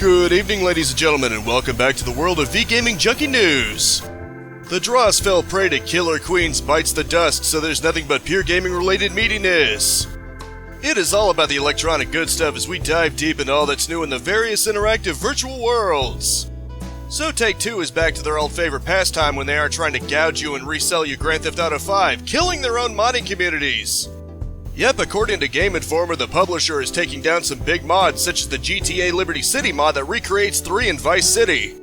Good evening, ladies and gentlemen, and welcome back to the world of V-Gaming Junkie News. The Dross fell prey to Killer Queen's Bites the Dust, so there's nothing but pure gaming-related meatiness. It is all about the electronic good stuff as we dive deep into all that's new in the various interactive virtual worlds. So Take-Two is back to their old favorite pastime when they are trying to gouge you and resell you Grand Theft Auto 5, killing their own modding communities. Yep, according to Game Informer, the publisher is taking down some big mods such as the GTA Liberty City mod that recreates 3 in Vice City.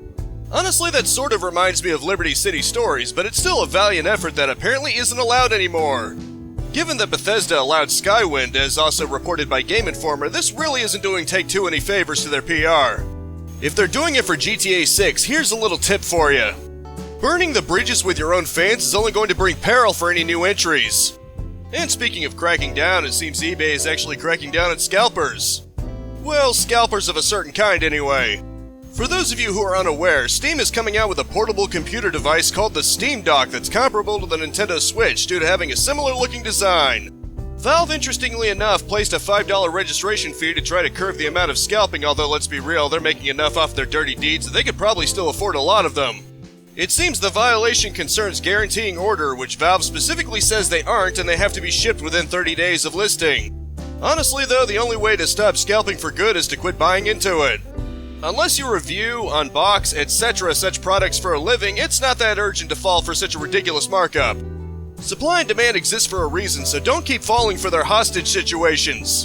Honestly, that sort of reminds me of Liberty City Stories, but it's still a valiant effort that apparently isn't allowed anymore. Given that Bethesda allowed Skywind, as also reported by Game Informer, this really isn't doing Take-Two any favors to their PR. If they're doing it for GTA 6, here's a little tip for you. Burning the bridges with your own fans is only going to bring peril for any new entries. And speaking of cracking down, it seems eBay is actually cracking down at scalpers. Well, scalpers of a certain kind anyway. For those of you who are unaware, Steam is coming out with a portable computer device called the Steam Dock that's comparable to the Nintendo Switch due to having a similar looking design. Valve, interestingly enough, placed a $5 registration fee to try to curb the amount of scalping, although let's be real, they're making enough off their dirty deeds that they could probably still afford a lot of them. It seems the violation concerns guaranteeing order, which Valve specifically says they aren't and they have to be shipped within 30 days of listing. Honestly though, the only way to stop scalping for good is to quit buying into it. Unless you review, unbox, etc. such products for a living, it's not that urgent to fall for such a ridiculous markup. Supply and demand exist for a reason, so don't keep falling for their hostage situations.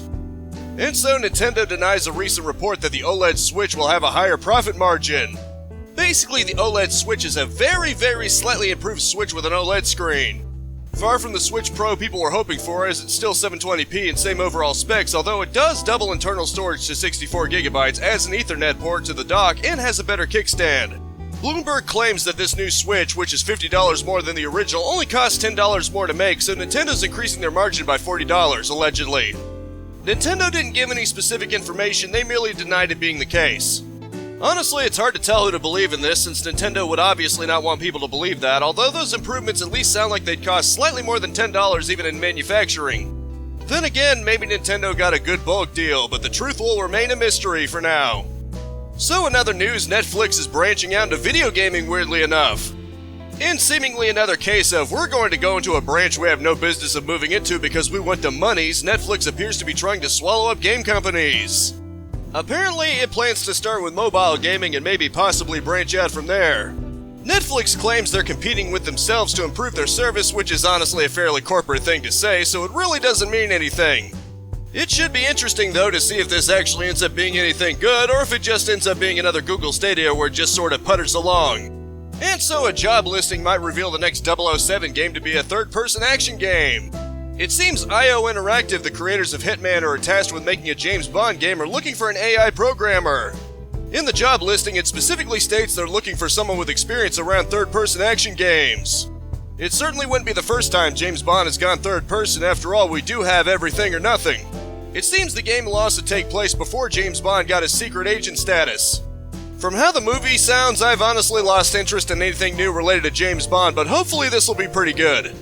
And so Nintendo denies a recent report that the OLED Switch will have a higher profit margin. Basically, the OLED Switch is a very slightly improved Switch with an OLED screen. Far from the Switch Pro people were hoping for, as it's still 720p and same overall specs, although it does double internal storage to 64GB, adds an Ethernet port to the dock, and has a better kickstand. Bloomberg claims that this new Switch, which is $50 more than the original, only costs $10 more to make, so Nintendo's increasing their margin by $40, allegedly. Nintendo didn't give any specific information, they merely denied it being the case. Honestly, it's hard to tell who to believe in this, since Nintendo would obviously not want people to believe that, although those improvements at least sound like they'd cost slightly more than $10 even in manufacturing. Then again, maybe Nintendo got a good bulk deal, but the truth will remain a mystery for now. So in other news, Netflix is branching out into video gaming, weirdly enough. In seemingly another case of we're going to go into a branch we have no business of moving into because we want the monies, Netflix appears to be trying to swallow up game companies. Apparently, it plans to start with mobile gaming and maybe possibly branch out from there. Netflix claims they're competing with themselves to improve their service, which is honestly a fairly corporate thing to say, so it really doesn't mean anything. It should be interesting though to see if this actually ends up being anything good, or if it just ends up being another Google Stadia where it just sort of putters along. And so a job listing might reveal the next 007 game to be a third-person action game. It seems IO Interactive, the creators of Hitman, are tasked with making a James Bond game, are looking for an AI programmer. In the job listing, it specifically states they're looking for someone with experience around third-person action games. It certainly wouldn't be the first time James Bond has gone third-person, after all, we do have everything or nothing. It seems the game will also take place before James Bond got his secret agent status. From how the movie sounds, I've honestly lost interest in anything new related to James Bond, but hopefully this will be pretty good.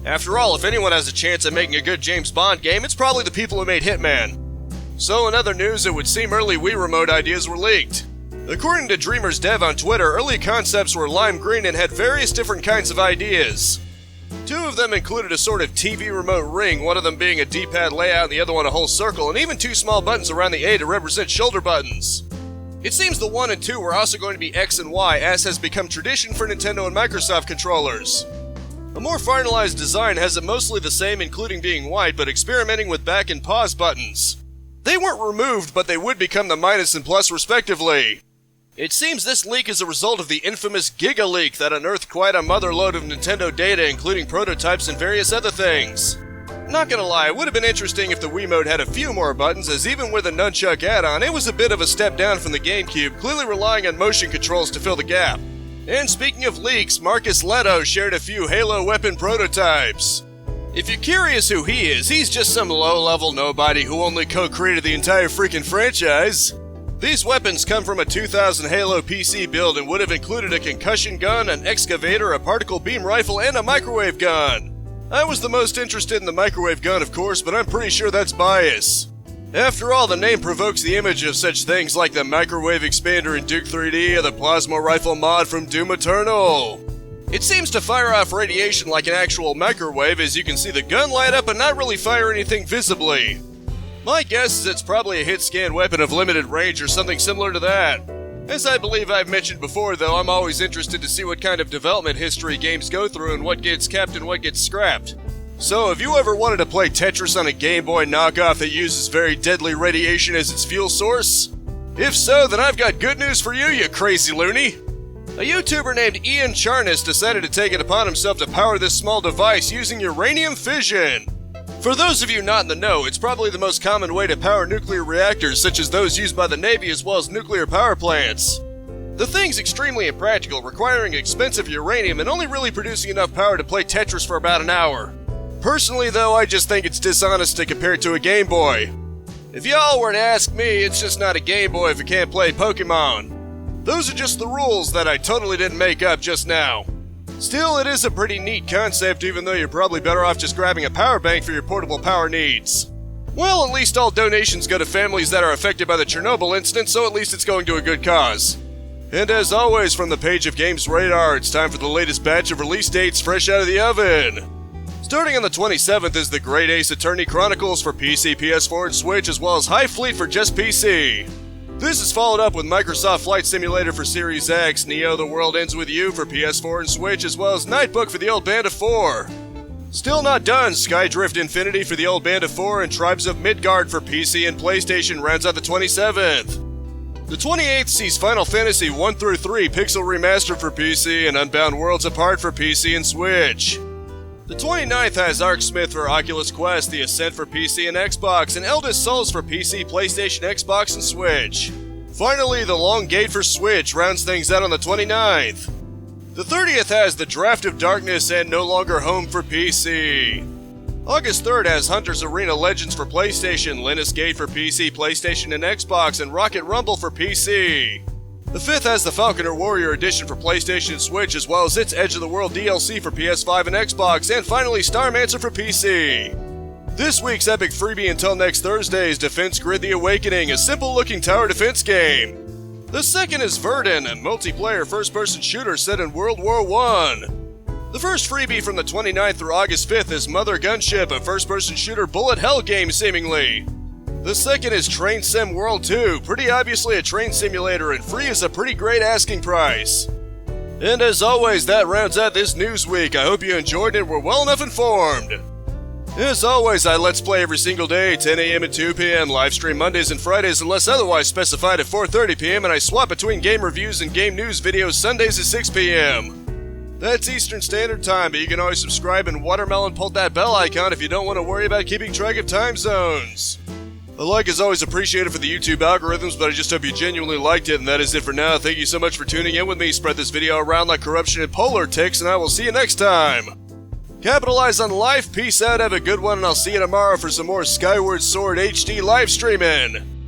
After all, if anyone has a chance at making a good James Bond game, it's probably the people who made Hitman. So in other news, it would seem early Wii Remote ideas were leaked. According to Dreamers Dev on Twitter, early concepts were lime green and had various different kinds of ideas. 2 of them included a sort of TV remote ring, one of them being a D-pad layout and the other one a whole circle, and even 2 small buttons around the A to represent shoulder buttons. It seems the 1 and 2 were also going to be X and Y, as has become tradition for Nintendo and Microsoft controllers. A more finalized design has it mostly the same, including being white, but experimenting with back and pause buttons. They weren't removed, but they would become the minus and plus respectively. It seems this leak is a result of the infamous Giga Leak that unearthed quite a motherload of Nintendo data, including prototypes and various other things. Not gonna lie, it would have been interesting if the Wiimote had a few more buttons, as even with a nunchuck add-on, it was a bit of a step down from the GameCube, clearly relying on motion controls to fill the gap. And speaking of leaks, Marcus Leto shared a few Halo weapon prototypes. If you're curious who he is, he's just some low-level nobody who only co-created the entire freaking franchise. These weapons come from a 2000 Halo PC build and would have included a concussion gun, an excavator, a particle beam rifle, and a microwave gun. I was the most interested in the microwave gun, of course, but I'm pretty sure that's bias. After all, the name provokes the image of such things like the microwave expander in Duke 3D or the plasma rifle mod from Doom Eternal. It seems to fire off radiation like an actual microwave, as you can see the gun light up and not really fire anything visibly. My guess is it's probably a hit-scan weapon of limited range or something similar to that. As I believe I've mentioned before, though, I'm always interested to see what kind of development history games go through and what gets kept and what gets scrapped. So, have you ever wanted to play Tetris on a Game Boy knockoff that uses very deadly radiation as its fuel source? If so, then I've got good news for you, you crazy loony! A YouTuber named Ian Charnas decided to take it upon himself to power this small device using uranium fission. For those of you not in the know, it's probably the most common way to power nuclear reactors such as those used by the Navy as well as nuclear power plants. The thing's extremely impractical, requiring expensive uranium and only really producing enough power to play Tetris for about an hour. Personally though, I just think it's dishonest to compare it to a Game Boy. If y'all were to ask me, it's just not a Game Boy if it can't play Pokemon. Those are just the rules that I totally didn't make up just now. Still, it is a pretty neat concept, even though you're probably better off just grabbing a power bank for your portable power needs. Well, at least all donations go to families that are affected by the Chernobyl incident, so at least it's going to a good cause. And as always, from the page of Games Radar, it's time for the latest batch of release dates fresh out of the oven. Starting on the 27th is the Great Ace Attorney Chronicles for PC, PS4, and Switch, as well as High Fleet for just PC. This is followed up with Microsoft Flight Simulator for Series X, Neo The World Ends With You for PS4 and Switch, as well as Nightbook for the Old Band of 4. Still not done, Skydrift Infinity for the Old Band of 4 and Tribes of Midgard for PC and PlayStation rounds out the 27th. The 28th sees Final Fantasy 1-3 Pixel Remastered for PC and Unbound Worlds Apart for PC and Switch. The 29th has Arcsmith for Oculus Quest, The Ascent for PC and Xbox, and Eldest Souls for PC, PlayStation, Xbox, and Switch. Finally, The Long Gate for Switch rounds things out on the 29th. The 30th has The Draft of Darkness and No Longer Home for PC. August 3rd has Hunter's Arena Legends for PlayStation, Linus Gate for PC, PlayStation, and Xbox, and Rocket Rumble for PC. The 5th has the Falconer Warrior Edition for PlayStation and Switch, as well as its Edge of the World DLC for PS5 and Xbox, and finally Starmancer for PC. This week's epic freebie until next Thursday is Defense Grid The Awakening, a simple-looking tower defense game. The second is Verdun, a multiplayer first-person shooter set in World War I. The first freebie from the 29th through August 5th is Mother Gunship, a first-person shooter bullet hell game, seemingly. The second is Train Sim World 2, pretty obviously a train simulator, and free is a pretty great asking price. And as always, that rounds out this news week. I hope you enjoyed and were well enough informed. As always, I Let's Play every single day, 10 a.m. and 2 p.m, live stream Mondays and Fridays unless otherwise specified at 4:30 p.m, and I swap between game reviews and game news videos Sundays at 6 p.m. That's Eastern Standard Time, but you can always subscribe and watermelon pull that bell icon if you don't want to worry about keeping track of time zones. A like is always appreciated for the YouTube algorithms, but I just hope you genuinely liked it, and that is it for now. Thank you so much for tuning in with me. Spread this video around like corruption and polar ticks, and I will see you next time. Capitalize on life, peace out, have a good one, and I'll see you tomorrow for some more Skyward Sword HD live streaming.